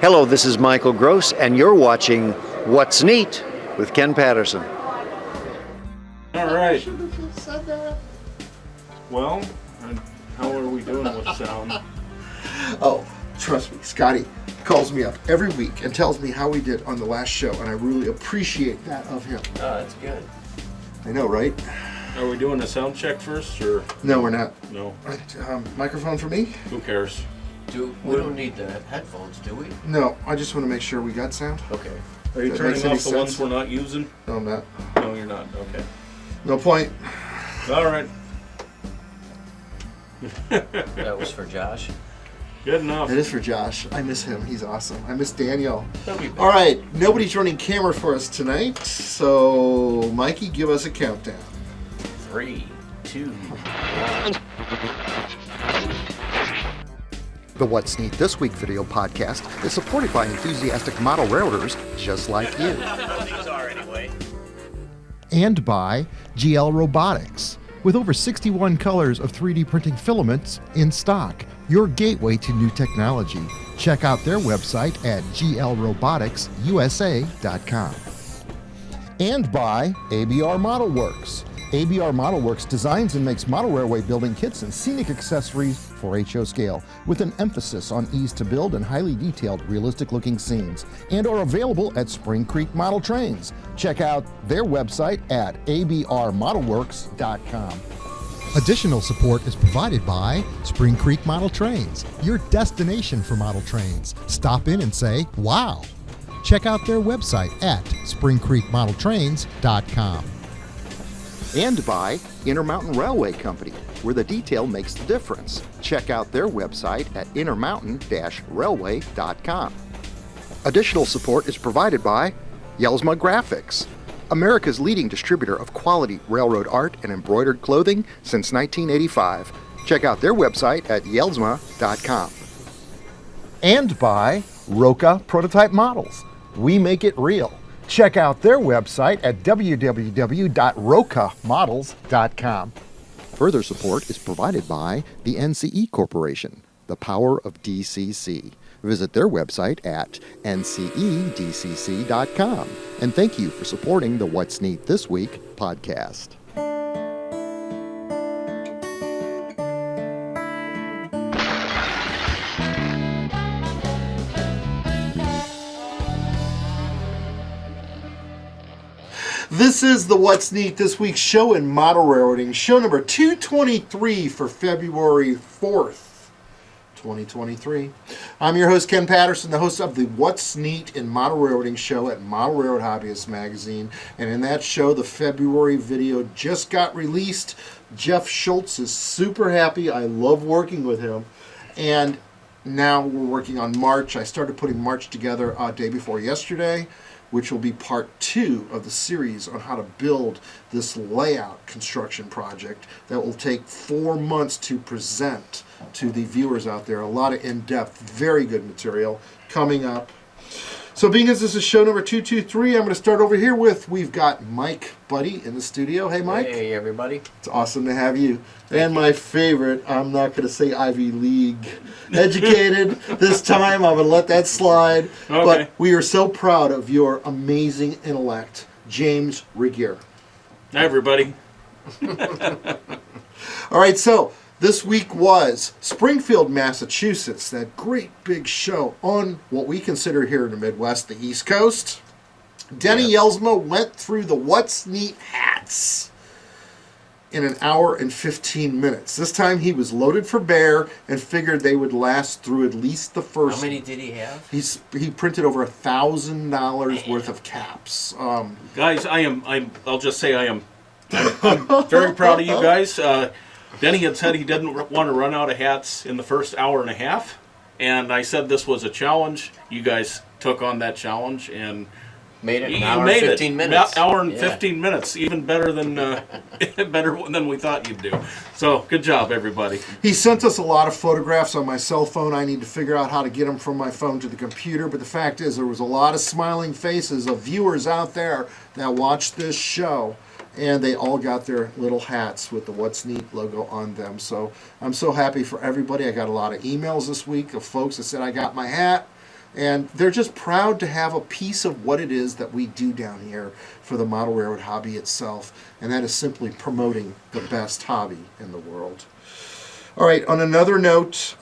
Hello, this is Michael Gross, and you're watching What's Neat with Ken Patterson. All right. Well, how are we doing with sound? Oh, trust me, Scotty calls me up every week and tells me how we did on the last show, and I really appreciate that of him. Oh, that's good. I know, right? Are we doing a sound check first, or No, we're not. no? Microphone for me? Who cares? We don't need the headphones, do we? No, I just want to make sure we got sound. Okay. Are you That turning makes any off the ones sense? we're not using? No, I'm not. No, you're not. Okay. No point. All right. That was for Josh. Good enough. It is for Josh. I miss him. He's awesome. I miss Daniel. He'll be back. All right, nobody's running camera for us tonight, so Mikey, give us a countdown. 3, 2, 1. The What's Neat This Week video podcast is supported by enthusiastic model railroaders just like you. These are anyway. And by GL Robotics. With over 61 colors of 3D printing filaments in stock, your gateway to new technology. Check out their website at glroboticsusa.com. And by ABR Model Works. ABR Model Works designs and makes model railway building kits and scenic accessories for HO scale, with an emphasis on ease to build and highly detailed, realistic-looking scenes, and are available at Spring Creek Model Trains. Check out their website at abrmodelworks.com. Additional support is provided by Spring Creek Model Trains, your destination for model trains. Stop in and say, wow. Check out their website at springcreekmodeltrains.com. And by Intermountain Railway Company, where the detail makes the difference. Check out their website at intermountain-railway.com. Additional support is provided by Yelsma Graphics, America's leading distributor of quality railroad art and embroidered clothing since 1985. Check out their website at yelsma.com. And by Roca Prototype Models. We make it real. Check out their website at www.rocamodels.com. Further support is provided by the NCE Corporation, the power of DCC. Visit their website at ncedcc.com. And thank you for supporting the What's Neat This Week podcast. This is the What's Neat This Week show in model railroading, show number 223 for February 4th, 2023. I'm your host, Ken Patterson, the host of the What's Neat in Model Railroading show at Model Railroad Hobbyist Magazine. And in that show, the February video just got released. Jeff Schultz is super happy. I love working with him. And now we're working on March. I started putting March together day before yesterday, which will be part 2 of the series on how to build this layout construction project that will take 4 months to present to the viewers out there. A lot of in-depth, very good material coming up. So being as this is show number 223, I'm going to start over here with, we've got Mike Buddy in the studio. Hey, Mike. Hey, everybody. It's awesome to have you. And my favorite, I'm not going to say Ivy League educated this time. I'm going to let that slide. Okay. But we are so proud of your amazing intellect, James Regier. Hi, everybody. All right, so this week was Springfield, Massachusetts, that great big show on what we consider here in the Midwest, the East Coast. Denny Yelsma went through the What's Neat hats in an hour and 15 minutes. This time he was loaded for bear and figured they would last through at least the first. How many did he have? He printed over $1,000 worth of caps. Guys, I'll just say I'm very proud of you guys. Denny had said he didn't want to run out of hats in the first hour and a half, and I said this was a challenge. You guys took on that challenge, and Made it you an hour made and 15 it. minutes. Hour and Yeah. 15 minutes, even better than we thought you'd do. So good job, everybody. He sent us a lot of photographs on my cell phone. I need to figure out how to get them from my phone to the computer. But the fact is, there was a lot of smiling faces of viewers out there that watched this show. And they all got their little hats with the What's Neat logo on them. So I'm so happy for everybody. I got a lot of emails this week of folks that said, I got my hat. And they're just proud to have a piece of what it is that we do down here for the model railroad hobby itself, and that is simply promoting the best hobby in the world. All right, on another note,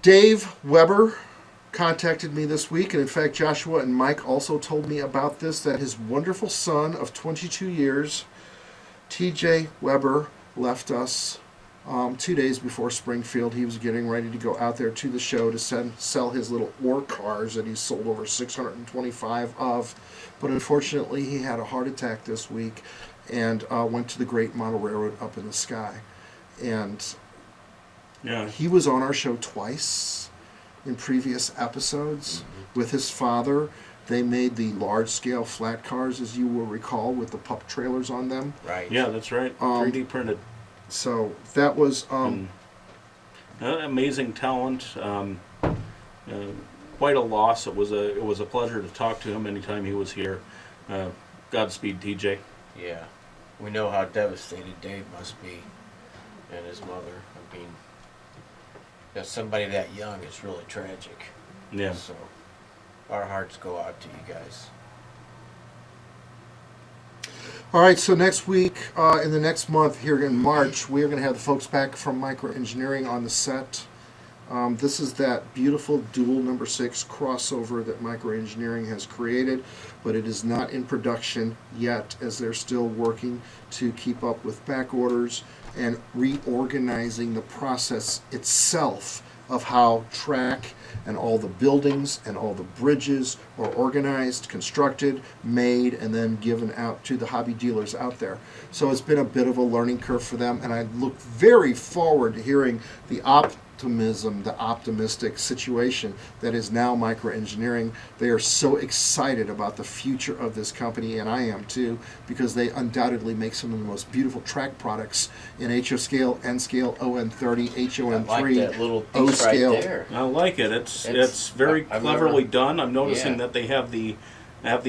Dave Weber contacted me this week, and in fact Joshua and Mike also told me about this, that his wonderful son of 22 years, TJ Weber, left us 2 days before Springfield. He was getting ready to go out there to the show to sell his little ore cars that he's sold over 625 of, but unfortunately he had a heart attack this week and went to the Great Model Railroad up in the sky. And Yeah. he was on our show twice in previous episodes with his father. They made the large-scale flat cars, as you will recall, with the pup trailers on them. Right. Yeah, that's right. 3D printed. So that was Amazing talent. Quite a loss. It was a pleasure to talk to him anytime he was here. Godspeed, TJ. Yeah. We know how devastated Dave must be, and his mother. I mean, somebody that young is really tragic. Yeah. So, our hearts go out to you guys. all right. So next week, in the next month, here in March, we are going to have the folks back from Microengineering on the set. This is that beautiful dual number 6 crossover that Microengineering has created, but it is not in production yet, as they're still working to keep up with back orders and reorganizing the process itself of how track and all the buildings and all the bridges are organized, constructed, made, and then given out to the hobby dealers out there. So it's been a bit of a learning curve for them, and I look very forward to hearing the optimism, the optimistic situation that is now Microengineering. They are so excited about the future of this company, and I am too, because they undoubtedly make some of the most beautiful track products in HO scale, N scale, ON30, HON3, I like that little O piece right scale. there. I like it. It's very I've cleverly never- done. I'm noticing Yeah. that they have the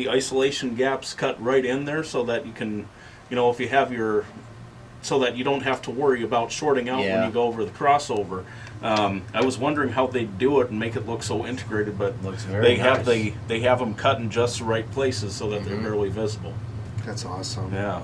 isolation gaps cut right in there, so that you can, if you have your, so that you don't have to worry about shorting out when Yeah. you go over the crossover. I was wondering how they do it and make it look so integrated, but Looks very they have them cut in just the right places so that they're barely visible. That's awesome. Yeah.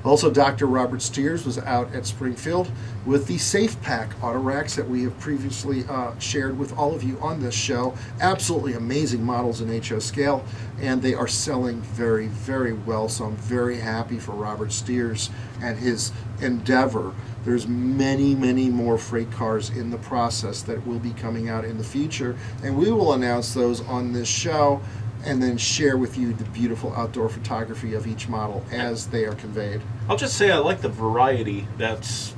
Also, Dr. Robert Steers was out at Springfield with the Safe Pack auto racks that we have previously shared with all of you on this show. Absolutely amazing models in HO scale, and they are selling very, very well. So I'm very happy for Robert Steers and his endeavor. There's many, many more freight cars in the process that will be coming out in the future, and we will announce those on this show and then share with you the beautiful outdoor photography of each model as they are conveyed. I'll just say I like the variety that's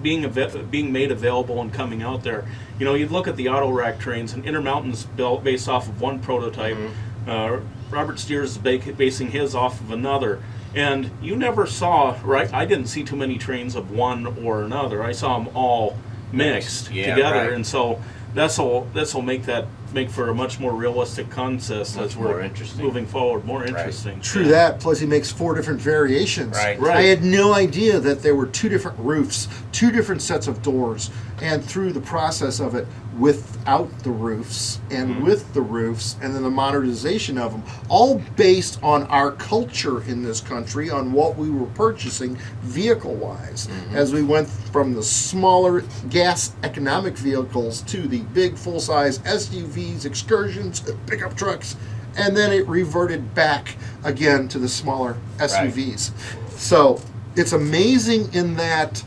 being made available and coming out there. You'd look at the auto rack trains, and Intermountain's built based off of one prototype. Robert Steers is basing his off of another, and you never saw, right? I didn't see too many trains of one or another. I saw them all mixed Yeah, together, right. and so this'll make for a much more realistic contest Much as more we're interesting. moving forward. More interesting. True Yeah. that, plus he makes 4 different variations. Right. Right. I had no idea that there were 2 different roofs, 2 different sets of doors, and through the process of it, without the roofs and with the roofs, and then the modernization of them, all based on our culture in this country, on what we were purchasing vehicle-wise, as we went from the smaller gas economic vehicles to the big full-size SUVs, excursions, pickup trucks, and then it reverted back again to the smaller SUVs. So it's amazing in that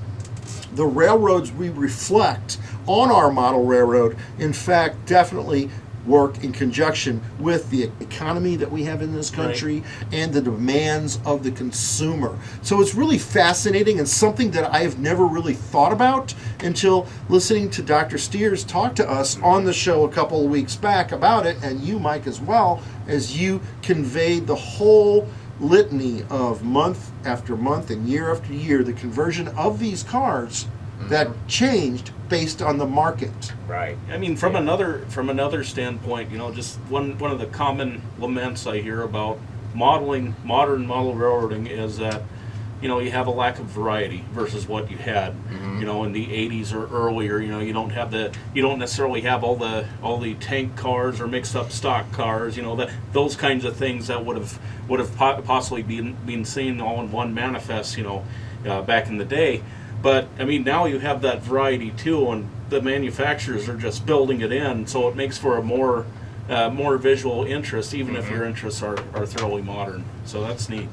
the railroads we reflect on our model railroad, in fact, definitely work in conjunction with the economy that we have in this country and the demands of the consumer. So it's really fascinating and something that I have never really thought about until listening to Dr. Steers talk to us on the show a couple of weeks back about it, and you, Mike, as well, as you conveyed the whole litany of month after month and year after year, the conversion of these cars that changed based on the market. Right. I mean, from another standpoint, just one of the common laments I hear about modern model railroading is that you have a lack of variety versus what you had, in the 80s or earlier. You don't necessarily have all the tank cars or mixed up stock cars. Those kinds of things that would have possibly been seen all in one manifest. Back in the day. But I mean, now you have that variety too, and the manufacturers are just building it in, so it makes for a more visual interest, even if your interests are thoroughly modern. So that's neat.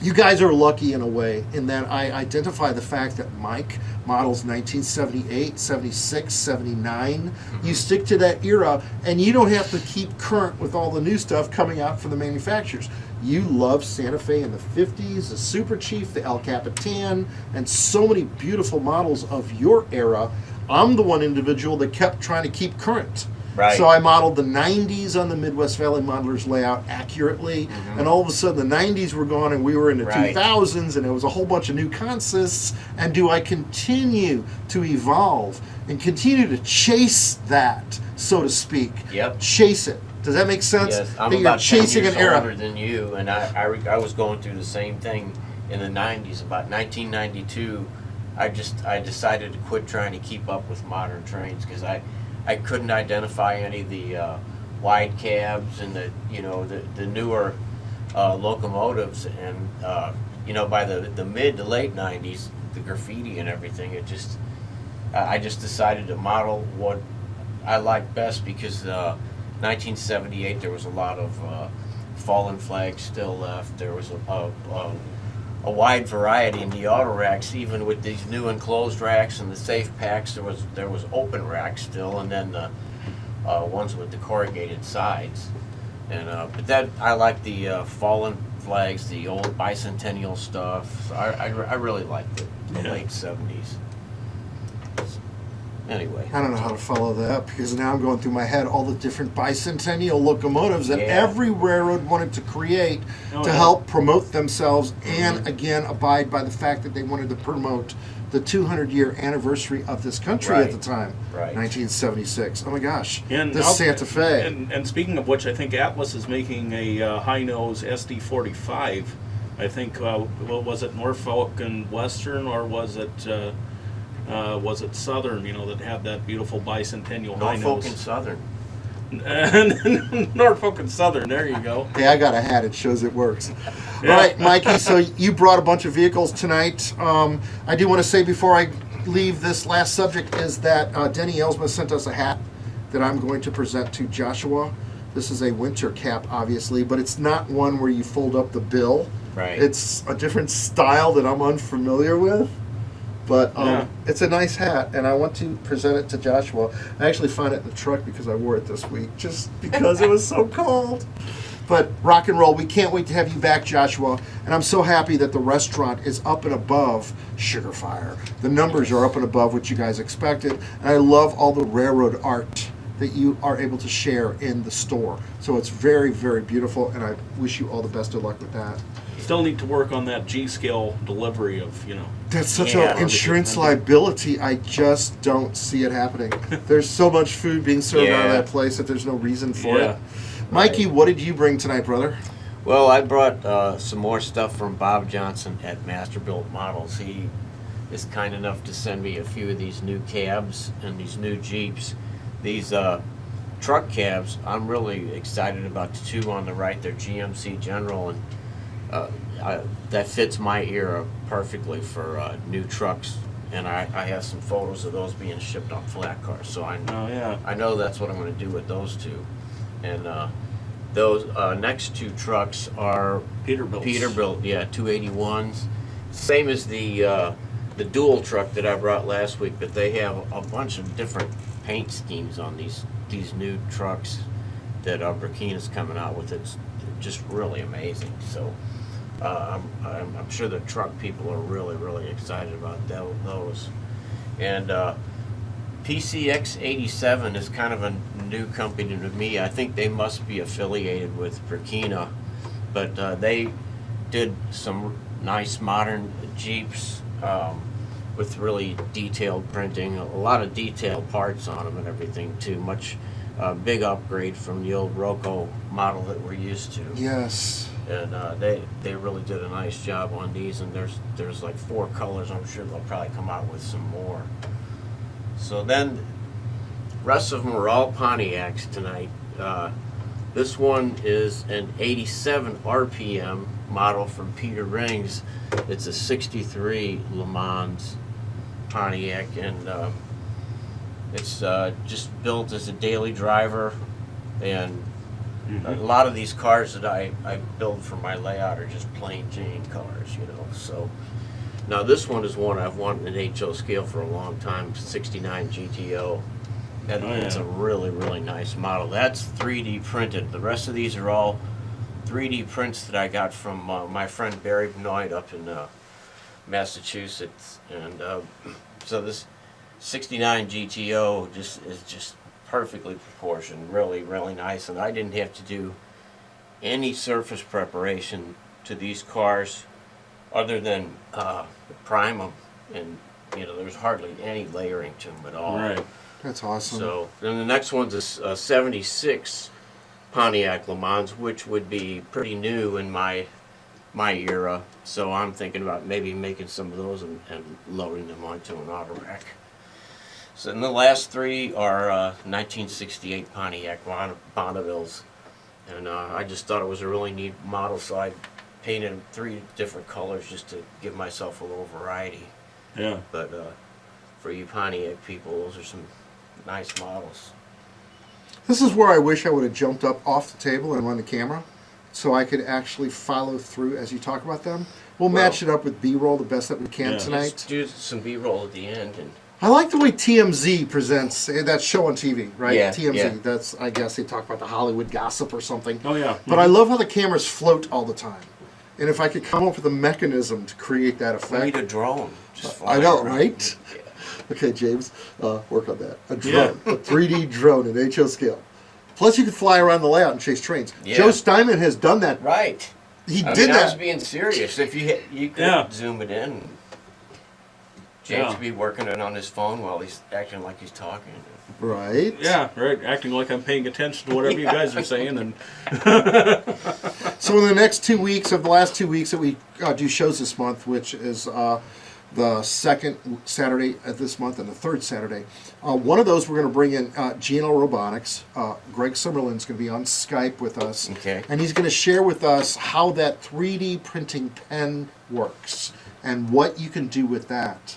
You guys are lucky in a way in that I identify the fact that Mike models 1978, 76, 79. You stick to that era, and you don't have to keep current with all the new stuff coming out from the manufacturers. You love Santa Fe in the 50s, the Super Chief, the El Capitan, and so many beautiful models of your era. I'm the one individual that kept trying to keep current. Right. So I modeled the 90s on the Midwest Valley Modelers layout accurately, and all of a sudden the 90s were gone and we were in the 2000s, and it was a whole bunch of new consists. And do I continue to evolve and continue to chase that, so to speak? Yep. Chase it. Does that make sense? Yes, I'm that about you're chasing 10 years an era. older than you, and I was going through the same thing in the 90s. About 1992, I decided to quit trying to keep up with modern trains because I couldn't identify any of the wide cabs and the newer locomotives, and by the mid to late 90s, the graffiti and everything, I just decided to model what I liked best because 1978 there was a lot of fallen flags still left. There was a wide variety in the auto racks, even with these new enclosed racks and the safe packs. There was open racks still, and then the ones with the corrugated sides. And but that I like the fallen flags, the old bicentennial stuff. So I really liked it. The late 70s. Anyway, I don't know how to follow that because now I'm going through my head all the different bicentennial locomotives that every railroad wanted to create to help promote themselves and again abide by the fact that they wanted to promote the 200-year anniversary of this country at the time, 1976. Oh my gosh, And this Santa Fe. And speaking of which, I think Atlas is making a high-nose SD45. I think, was it Norfolk and Western, or was it Southern, that had that beautiful bicentennial high Norfolk nose? and Southern. Norfolk and Southern, there you go. Hey, I got a hat. It shows it works. All right, Mikey, so you brought a bunch of vehicles tonight. I do want to say before I leave this last subject is that Denny Elsma sent us a hat that I'm going to present to Joshua. This is a winter cap, obviously, but it's not one where you fold up the bill. Right. It's a different style that I'm unfamiliar with. But it's a nice hat, and I want to present it to Joshua. I actually found it in the truck because I wore it this week, just because it was so cold. But rock and roll, we can't wait to have you back, Joshua. And I'm so happy that the restaurant is up and above Sugar Fire. The numbers are up and above what you guys expected. And I love all the railroad art that you are able to share in the store. So it's very, very beautiful, and I wish you all the best of luck with that. Still need to work on that G-scale delivery of, That's such an insurance liability. I just don't see it happening. There's so much food being served out of that place that there's no reason for it. Mikey, what did you bring tonight, brother? Well, I brought some more stuff from Bob Johnson at Masterbuilt Models. He is kind enough to send me a few of these new cabs and these new Jeeps. These truck cabs, I'm really excited about the two on the right. They're GMC General, and that fits my era perfectly for new trucks, and I have some photos of those being shipped on flat cars, so I know that's what I'm going to do with those two. And those next two trucks are Peterbilt, 281s, same as the dual truck that I brought last week, but they have a bunch of different paint schemes on these new trucks that Burkina's coming out with. It's just really amazing. So I'm sure the truck people are really, really excited about those. And PCX 87 is kind of a new company to me. I think they must be affiliated with Burkina, but they did some nice modern Jeeps with really detailed printing, a lot of detailed parts on them and everything too. Much big upgrade from the old Roco model that we're used to. Yes. and they really did a nice job on these. And there's like 4 colors. I'm sure they'll probably come out with some more. So then, rest of them are all Pontiacs tonight. This one is an 87 RPM model from Peter Rings. It's a 63 Le Mans Pontiac, and it's just built as a daily driver. And a lot of these cars that I build for my layout are just plain Jane cars, you know. So now this one is one I've wanted an HO scale for a long time, 69 GTO. And it's a really, really nice model. That's 3D printed. The rest of these are all 3D prints that I got from my friend Barry Benoit up in Massachusetts. And so this 69 GTO is just perfectly proportioned, really, really nice. And I didn't have to do any surface preparation to these cars other than prime them. And, you know, there's hardly any layering to them at all. Right. That's awesome. So then the next one's a 76 Pontiac Le Mans, which would be pretty new in my era. So I'm thinking about maybe making some of those and loading them onto an auto rack. So then the last 3 are 1968 Pontiac Bonnevilles. And I just thought it was a really neat model, so I painted them 3 different colors just to give myself a little variety. Yeah. But for you Pontiac people, those are some nice models. This is where I wish I would have jumped up off the table and run the camera so I could actually follow through as you talk about them. We'll match it up with B-roll the best that we can tonight. Let's do some B-roll at the end. And I like the way TMZ presents that show on TV, right? Yeah, TMZ. yeah. That's, I guess they talk about the Hollywood gossip or something. Oh, yeah. But I love how the cameras float all the time. And if I could come up with a mechanism to create that effect. we need a drone. Just I know, flying around. right? Okay, James, work on that. A drone, a 3D drone in HO scale. Plus, you could fly around the layout and chase trains. Yeah. Joe Steinman has done that. Right. He I did mean, I was that. being serious. If you could zoom it in. James could be working it on his phone while he's acting like he's talking. Right. Yeah, right. Acting like I'm paying attention to whatever you guys are saying, and So in the next 2 weeks, of the last 2 weeks that we do shows this month, which is the second Saturday of this month and the third Saturday, one of those we're going to bring in GNL Robotics. Greg Summerlin's going to be on Skype with us. Okay. And he's going to share with us how that 3D printing pen works and what you can do with that.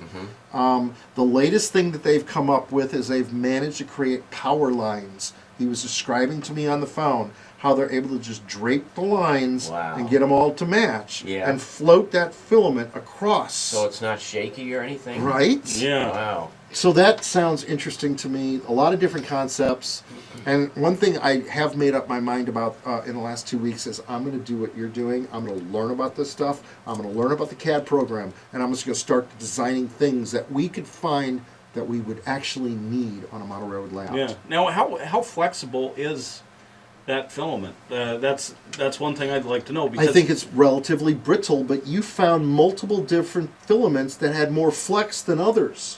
The latest thing that they've come up with is they've managed to create power lines. He was describing to me on the phone how they're able to just drape the lines and get them all to match and float that filament across. So it's not shaky or anything? Right? yeah. Wow. So that sounds interesting to me. A lot of different concepts. And one thing I have made up my mind about in the last 2 weeks is I'm going to do what you're doing. I'm going to learn about this stuff. I'm going to learn about the CAD program. And I'm just going to start designing things that we could find that we would actually need on a model railroad layout. Yeah. Now, how flexible is that filament? That's one thing I'd like to know. Because I think it's relatively brittle, but you found multiple different filaments that had more flex than others.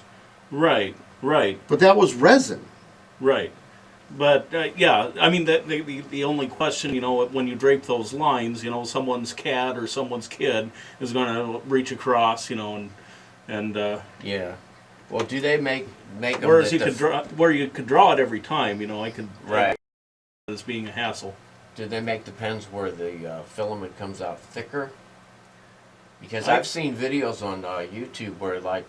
Right. But that was resin. Right. But yeah, I mean, the only question, you know, when you drape those lines, you know, someone's cat or someone's kid is going to reach across, you know, and Yeah. Well, do they make them? whereas where you could draw it every time, you know, I could Right. as being a hassle. Do they make the pens where the filament comes out thicker? Because I've seen videos on YouTube where like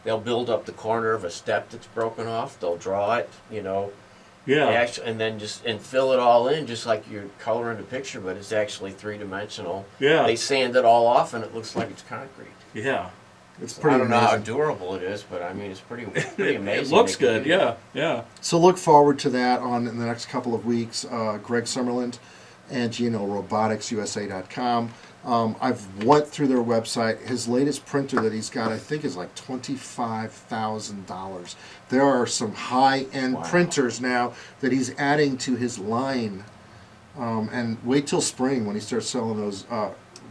they'll build up the corner of a step that's broken off. They'll draw it, you know, Yeah. and then just fill it all in, just like you're coloring a picture, but it's actually 3-dimensional. Yeah. They sand it all off, and it looks like it's concrete. Yeah. It's pretty I don't know how amazing. durable it is, but I mean it's pretty amazing. It looks they can good. do that. Yeah. So look forward to that in the next couple of weeks. Greg Summerland and GNLRoboticsUSA.com. I've went through their website. His latest printer that he's got, I think, is like $25,000. There are some high-end printers now that he's adding to his line. And wait till spring when he starts selling those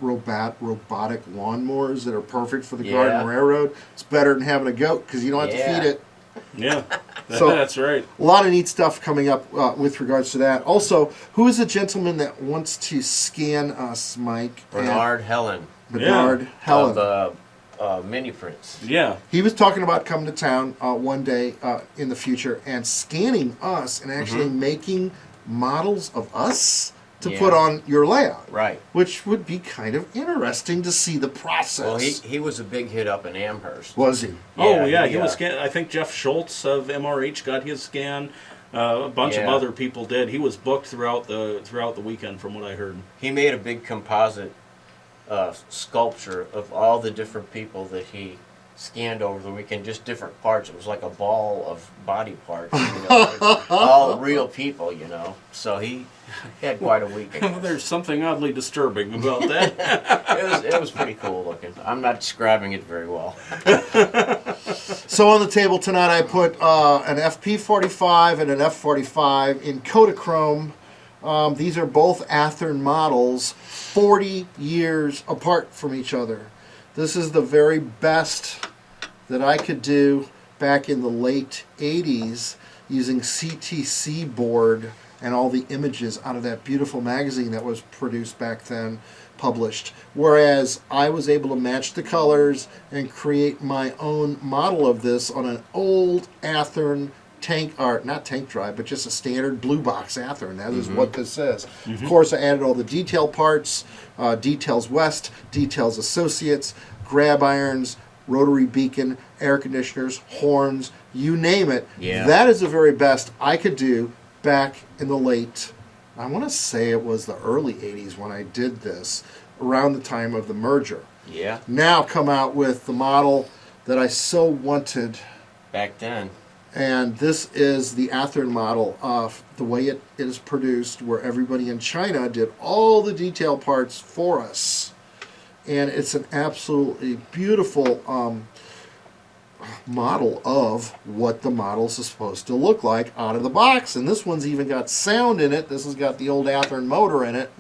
robotic lawnmowers that are perfect for the garden railroad. It's better than having a goat because you don't have to feed it. Yeah, So- that's right. A lot of neat stuff coming up with regards to that. Also, who is the gentleman that wants to scan us, Mike? Bernard Helen Bernard Helen. of Mini Prints. Yeah, He was talking about coming to town one day in the future and scanning us and actually making models of us to Yeah. put on your layout. Right. Which would be kind of interesting to see the process. Well, he was a big hit up in Amherst. Was he? oh yeah, he he was scan. I think Jeff Schultz of MRH got his scan. A bunch of Yeah. other people did. He was booked throughout the weekend, from what I heard. He made a big composite sculpture of all the different people that he scanned over the weekend, just different parts. It was like a ball of body parts, all real people, So he had quite a weekend. There's something oddly disturbing about that. It was pretty cool looking. I'm not describing it very well. So on the table tonight, I put an FP45 and an F45 in Kodachrome. These are both Athearn models, 40 years apart from each other. This is the very best that I could do back in the late 80s using CTC board and all the images out of that beautiful magazine that was produced back then, published. Whereas I was able to match the colors and create my own model of this on an old Athearn not tank drive, but just a standard blue box Athearn. That is what this is. Of course, I added all the detail parts, Details West, Details Associates, grab irons, rotary beacon, air conditioners, horns, you name it. Yeah. That is the very best I could do back in the late, I want to say it was the early 80s when I did this, around the time of the merger. Yeah, Now come out with the model that I so wanted. back then. And this is the Athearn model of the way it is produced, where everybody in China did all the detail parts for us. And it's an absolutely beautiful model of what the models is supposed to look like out of the box. And this one's even got sound in it. This has got the old Athearn motor in it.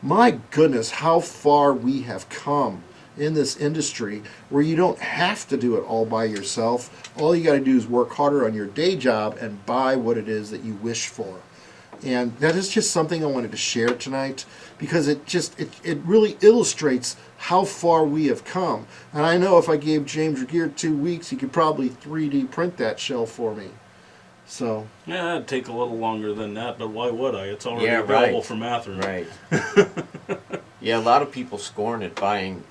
My goodness, how far we have come in this industry, where you don't have to do it all by yourself. All you got to do is work harder on your day job and buy what it is that you wish for. And that is just something I wanted to share tonight, because it really illustrates how far we have come. And I know if I gave James Regier 2 weeks, he could probably 3D print that shell for me. So Yeah, it'd take a little longer than that, but why would I? It's already Yeah, available right. from Athearn. Right. Yeah, a lot of people scorn it, buying,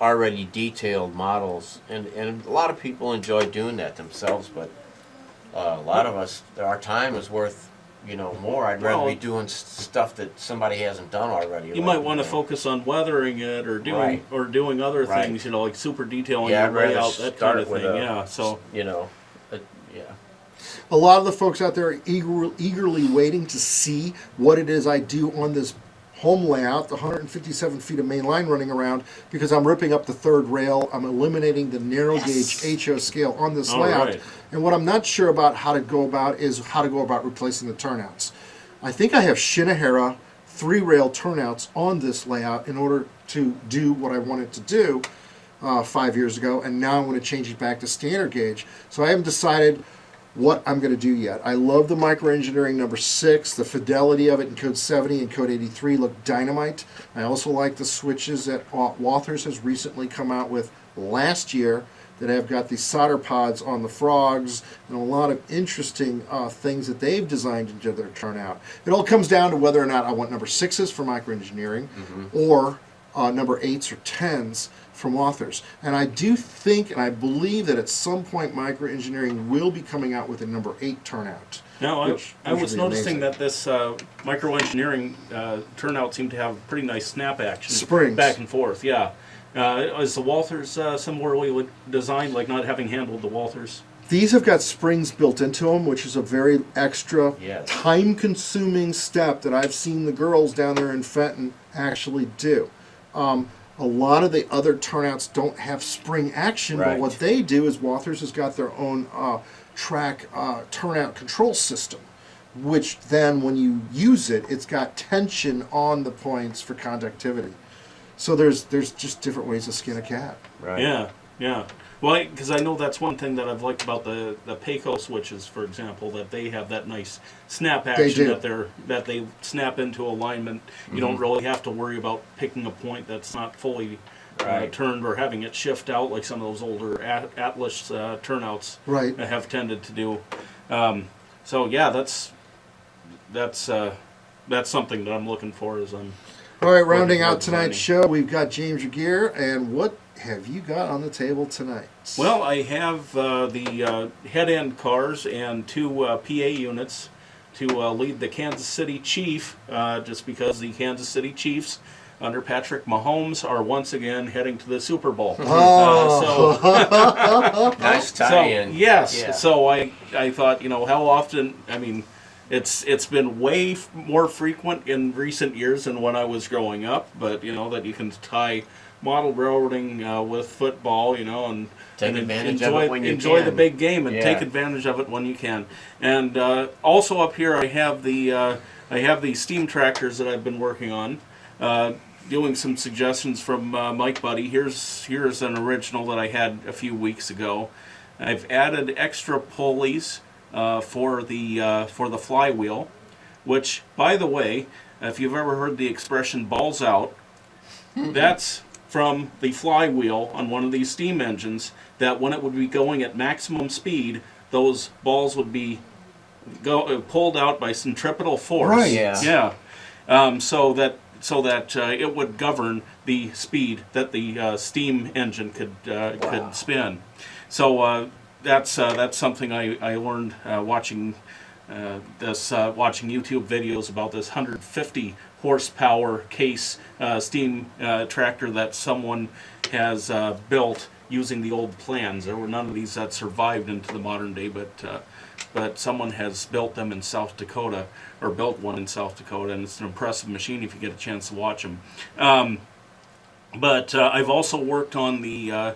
already detailed models, and a lot of people enjoy doing that themselves, but a lot of us, our time is worth, more. I'd rather Well, be doing stuff that somebody hasn't done already. You might want to focus on weathering it, or doing Right. doing other Right. things, like super detailing Yeah, your I'd rather layout, that kind start of with thing. a- Yeah, so yeah. a lot of the folks out there are eagerly waiting to see what it is I do on this home layout, the 157 feet of main line running around, because I'm ripping up the third rail. I'm eliminating the narrow gauge HO scale on this All layout. right. And what I'm not sure about how to go about is how to go about replacing the turnouts. I think I have Shinohara 3-rail turnouts on this layout in order to do what I wanted to do 5 years ago, and now I'm going to change it back to standard gauge. So I haven't decided what I'm going to do yet. I love the microengineering number 6. The fidelity of it in code 70 and code 83 look dynamite. I also like the switches that Walthers has recently come out with last year that have got the solder pods on the frogs, and a lot of interesting things that they've designed into their turnout. It all comes down to whether or not I want number 6s for microengineering or number 8s or 10s from authors. And I do think and I believe that at some point microengineering will be coming out with a number 8 turnout. now which I would was be noticing amazing. that this microengineering turnout seemed to have pretty nice snap action, Springs. back and forth. Yeah, is the Walthers similarly designed, like not having handled the Walthers? These have got springs built into them, which is a very extra, Yes. time-consuming step that I've seen the girls down there in Fenton actually do. A lot of the other turnouts don't have spring action, but Right. what they do is Walthers has got their own track turnout control system, which then when you use it, it's got tension on the points for conductivity. So there's just different ways to skin a cat. Right. Yeah. Yeah. Well, because I know that's one thing that I've liked about the Payco switches, for example, that they have that nice snap action do. that they snap into alignment. You don't really have to worry about picking a point that's not fully Right. turned or having it shift out like some of those older Atlas turnouts Right. have tended to do. So yeah, that's something that I'm looking for as I'm. All right, rounding Looking out forward to tonight's show, we've got James Regier, and what have you got on the table tonight? Well, I have the head end cars and two PA units to lead the Kansas City Chief, just because the Kansas City Chiefs under Patrick Mahomes are once again heading to the Super Bowl. Nice So tie-in. yes, Yeah. so I thought, how often, I mean, it's been way more frequent in recent years than when I was growing up, but that you can tie model railroading with football, and Take and advantage of enjoy it when you enjoy the can. big game and Yeah. take advantage of it when you can. And also up here I have the steam tractors that I've been working on. Doing some suggestions from Mike Buddy. Here's an original that I had a few weeks ago. I've added extra pulleys for the flywheel, which, by the way, if you've ever heard the expression "balls out," that's from the flywheel on one of these steam engines. That when it would be going at maximum speed, those balls would be pulled out by centripetal force. Right. Yeah. So that it would govern the speed that the steam engine could spin. So that's something I learned watching watching YouTube videos about this 150 horsepower case steam tractor that someone has built using the old plans. There were none of these that survived into the modern day, but someone has built them in South Dakota, or built one in South Dakota, and it's an impressive machine if you get a chance to watch them. But I've also worked on the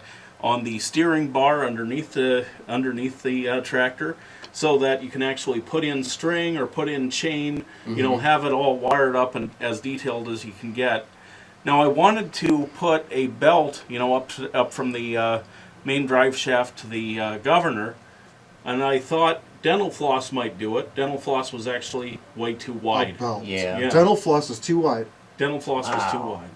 steering bar underneath the tractor, so that you can actually put in string or put in chain, have it all wired up and as detailed as you can get. Now I wanted to put a belt, up from the main drive shaft to the governor, and I thought dental floss might do it. Dental floss was actually way too wide. Belt. Yeah. Yeah. Dental floss is too wide. Dental floss was too Wow. wide.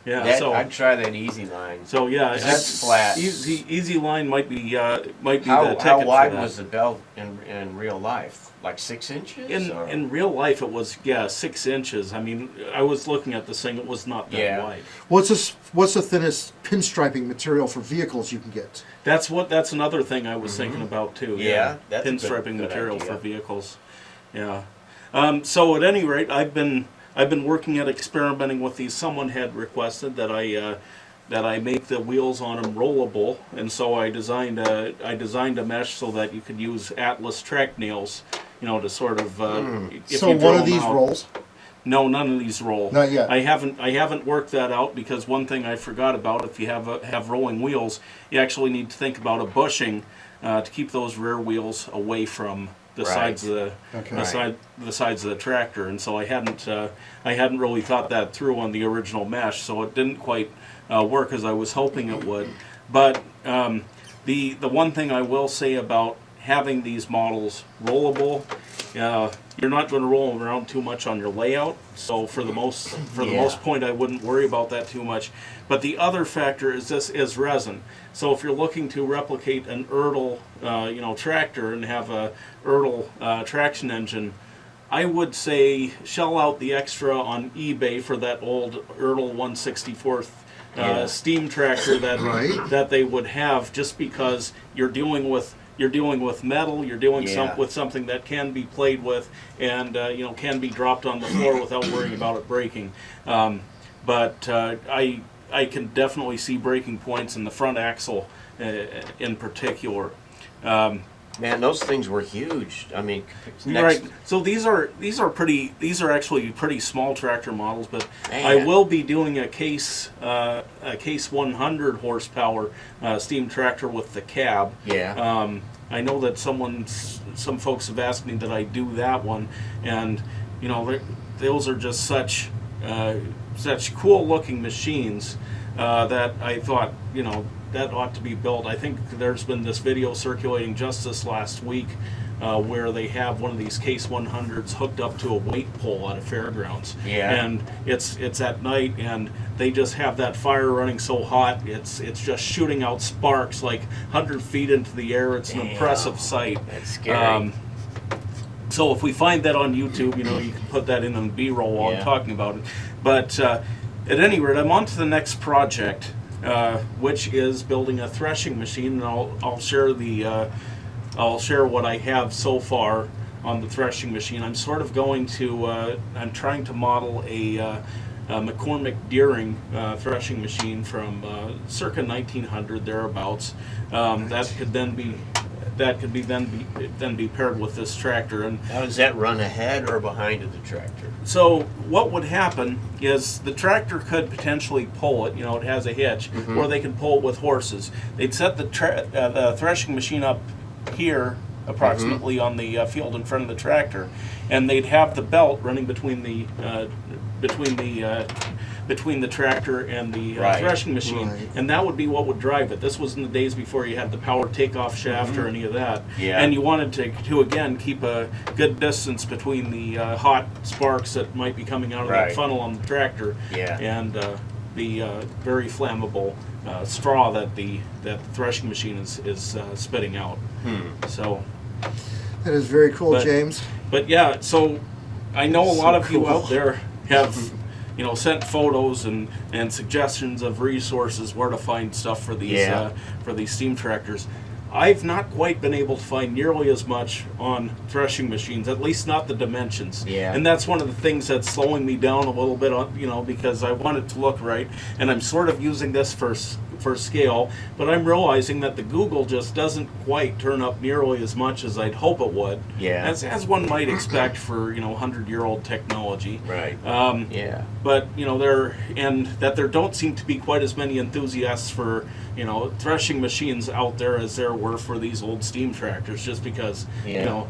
Yeah, I'd try that easy line. so yeah, That's flat. Easy line might be the ticket How wide for that. was the belt in real life? Like 6 inches? or? In real life, it was 6 inches. I mean, I was looking at this thing; it was not that Yeah. wide. What's the thinnest pinstriping material for vehicles you can get? That's another thing I was thinking about too. Yeah, that's a pinstriping good material idea. for vehicles. Yeah. So at any rate, I've been working at experimenting with these. Someone had requested that I make the wheels on them rollable, and so I designed a mesh so that you could use Atlas track nails, to sort of. If So you drill one of them these out- rolls? No, none of these roll. Not yet. I haven't worked that out, because one thing I forgot about, if you have rolling wheels, you actually need to think about a bushing to keep those rear wheels away from the Right. sides of the Okay. the sides of the tractor, and so I hadn't really thought that through on the original mesh, so it didn't quite work as I was hoping it would. But the one thing I will say about having these models rollable, you're not going to roll them around too much on your layout. So for the most point, I wouldn't worry about that too much. But the other factor is this is resin. So if you're looking to replicate an Erdl, tractor and have a Erdl traction engine, I would say shell out the extra on eBay for that old Erdl 1/64th steam tractor that Right. that they would have, just because you're dealing with metal, you're dealing Yeah. with something that can be played with, and can be dropped on the floor without worrying about it breaking. But I can definitely see breaking points in the front axle in particular. Man, those things were huge. I mean, Right. So these are actually pretty small tractor models, but Man. I will be doing a case 100 horsepower steam tractor with the cab. Yeah. I know that some folks have asked me that I do that one, and those are just such cool looking machines that I thought that ought to be built. I think there's been this video circulating just this last week where they have one of these Case 100s hooked up to a weight pole at a fairgrounds. Yeah. And it's at night, and they just have that fire running so hot, it's just shooting out sparks like 100 feet into the air. It's an impressive sight. That's scary. So if we find that on YouTube, you know, you can put that in on B-roll while I'm talking about it. But at any rate, I'm on to the next project, which is building a threshing machine, and I'll share I'll share what I have so far on the threshing machine. I'm sort of going to I'm trying to model a McCormick Deering threshing machine from circa 1900 thereabouts. That could then be paired with this tractor. And Now, does that run ahead or behind of the tractor? so what would happen is the tractor could potentially pull it. You know, it has a hitch, or they can pull it with horses. They'd set the threshing machine up here, approximately on the field in front of the tractor, and they'd have the belt running between the tractor and the threshing machine, and that would be what would drive it. This was in the days before you had the power takeoff shaft or any of that. Yeah. And you wanted to again keep a good distance between the hot sparks that might be coming out of that funnel on the tractor and the very flammable straw that the threshing machine is spitting out. So That is very cool, James. But yeah, so I know a lot of you cool. out there have, you know, sent photos and suggestions of resources where to find stuff for these steam tractors. I've not quite been able to find nearly as much on threshing machines, at least not the dimensions. Yeah. And that's one of the things that's slowing me down a little bit, on, you know, because I want it to look right, and I'm sort of using this for scale, but I'm realizing that the Google just doesn't quite turn up nearly as much as I'd hope it would. Yeah. As one might expect for, you know, 100-year-old technology. Right. But, you know, there don't seem to be quite as many enthusiasts for, you know, threshing machines out there as there were for these old steam tractors, just because, you know,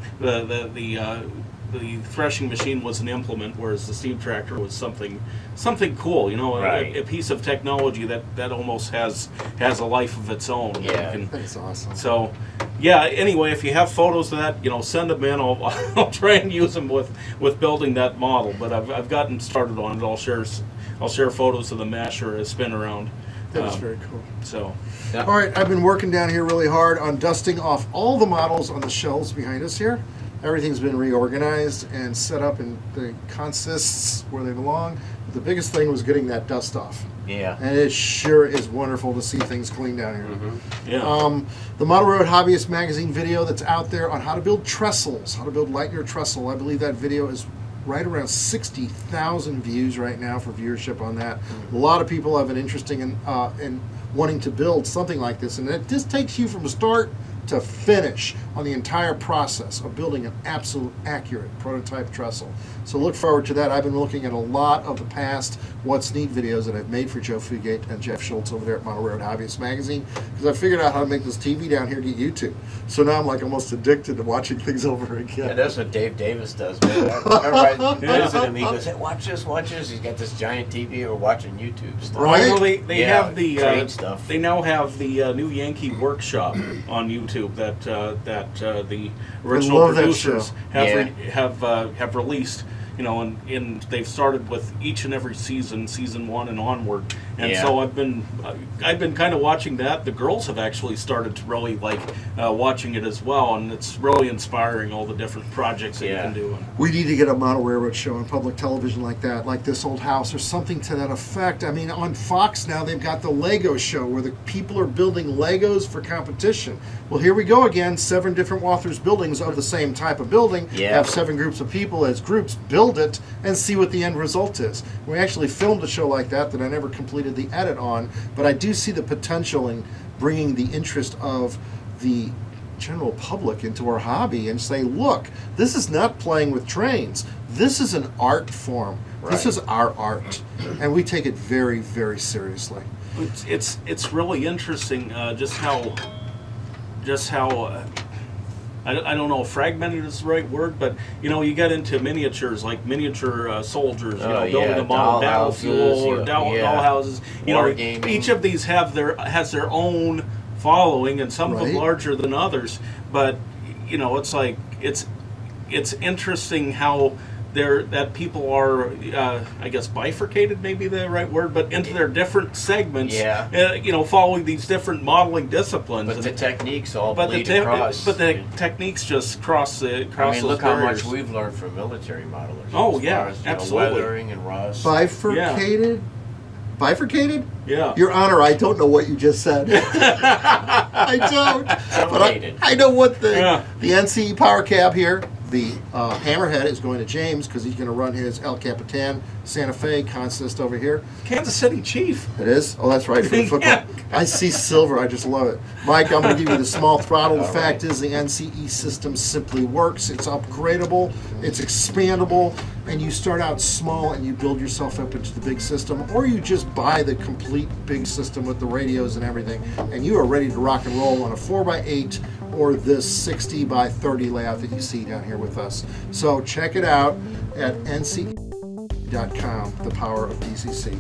the threshing machine was an implement, whereas the steam tractor was something cool, you know, a piece of technology that almost has a life of its own. Yeah. That's awesome. So, yeah. Anyway, if you have photos of that, you know, send them in. I'll try and use them with building that model. But I've gotten started on it. I'll share photos of the masher as spin around. That is very cool. So. Yeah. All right, I've been working down here really hard on dusting off all the models on the shelves behind us here. Everything's been reorganized and set up in the consists where they belong. But the biggest thing was getting that dust off. Yeah. And it sure is wonderful to see things clean down here. Mm-hmm. Yeah. The Model Road Hobbyist magazine video that's out there on how to build trestles, how to build light year trestle. I believe that video is right around 60,000 views right now for viewership on that. A lot of people have an interest in wanting to build something like this, and it just takes you from start to finish on the entire process of building an absolute accurate prototype trestle. So look forward to that. I've been looking at a lot of the past What's Neat videos that I've made for Joe Fugate and Jeff Schultz over there at Model Road Hobbyist Magazine, because I figured out how to make this TV down here get YouTube. So now I'm like almost addicted to watching things over again. Yeah, that's what Dave Davis does, man. I visit him, he goes, hey, watch this. He's got this giant TV, or watching YouTube stuff. Right. Well, they have the train stuff. They now have the new Yankee Workshop on YouTube that the original love that producers show. have released. You know, and they've started with each and every season 1 and onward. And so I've been kind of watching that. The girls have actually started to really like watching it as well, and it's really inspiring, all the different projects that you can do. We need to get a model railroad show on public television like that, like This Old House or something to that effect. I mean, on Fox now they've got the Lego show where the people are building Legos for competition. Well, here we go again, 7 different authors' buildings of the same type of building. Have 7 groups of people as groups build it and see what the end result is. We actually filmed a show like that I never completed the edit on, but I do see the potential in bringing the interest of the general public into our hobby and say, look, this is not playing with trains. This is an art form. Right. This is our art, and we take it very, very seriously. It's really interesting just how I don't know if fragmented is the right word, but you get into miniatures, like miniature soldiers, building them on battlefield or dollhouses. Wargaming. Each of these has their own following, and some of them larger than others. But it's like it's interesting how that people are, I guess, bifurcated, maybe the right word, but into their different segments. Yeah. Following these different modeling disciplines. But the techniques all bleed across. But the techniques just cross I mean, those look how barriers. much we've learned from military modelers. Oh, as yeah, far as, absolutely. weathering and rust. Bifurcated? Bifurcated? Yeah. Your Honor, I don't know what you just said. I don't. But I know one thing. Yeah. The NCE power cab here, the hammerhead is going to James because he's going to run his El Capitan Santa Fe consist over here. Kansas City Chief. It is? Oh, that's right, for the football. Yeah. I see silver. I just love it. Mike, I'm going to give you the small throttle. The fact is the NCE system simply works. It's upgradable. It's expandable. And you start out small and you build yourself up into the big system. Or you just buy the complete big system with the radios and everything. And you are ready to rock and roll on a 4x8 or this 60 by 30 layout that you see down here with us. So check it out at nce.com, the power of DCC.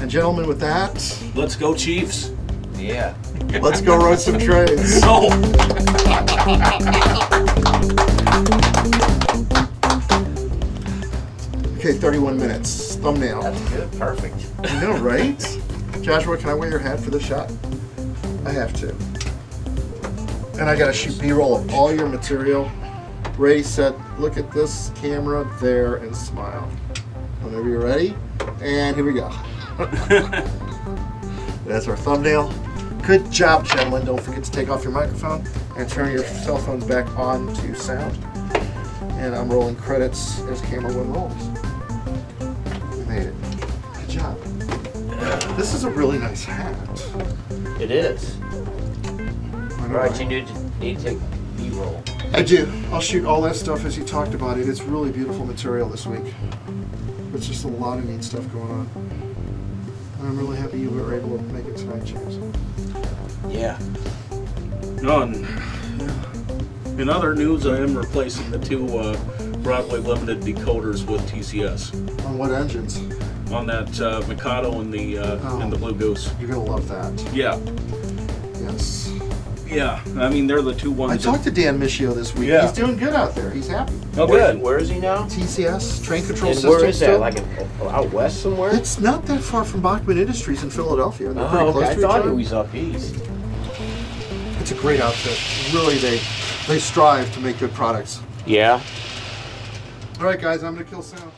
And gentlemen, with that, Let's go, Chiefs. Yeah. let's go run some trains. So. Okay, 31 minutes. Thumbnail. That's good. Perfect. You know, right? Joshua, can I wear your hat for this shot? I have to. And I gotta shoot B-roll of all your material. Ready, set, look at this camera there and smile. Whenever you're ready. And here we go. That's our thumbnail. Good job, gentlemen. Don't forget to take off your microphone and turn your cell phones back on to sound. And I'm rolling credits as camera one rolls. We made it. Good job. This is a really nice hat. It is. I know, Right, you need to take B-roll. I do. I'll shoot all that stuff as you talked about it. It's really beautiful material this week. It's just a lot of neat stuff going on. And I'm really happy you were able to make it tonight, James. Yeah. In other news, I am replacing the two Broadway Limited decoders with TCS On what engines? on that Mikado and the Blue Goose. You're going to love that. Yeah, Yes. yeah. I mean, they're the two ones. I talked to Dan Michio this week. Yeah. He's doing good out there. He's happy. Oh, good. Where is he now? TCS, train control And system. where is that? still. Like out west somewhere? It's not that far from Bachman Industries in Philadelphia. They're pretty Oh, close okay. I to each thought other. he was up east. It's a great outfit. Really, they strive to make good products. Yeah. All right, guys, I'm going to kill sound.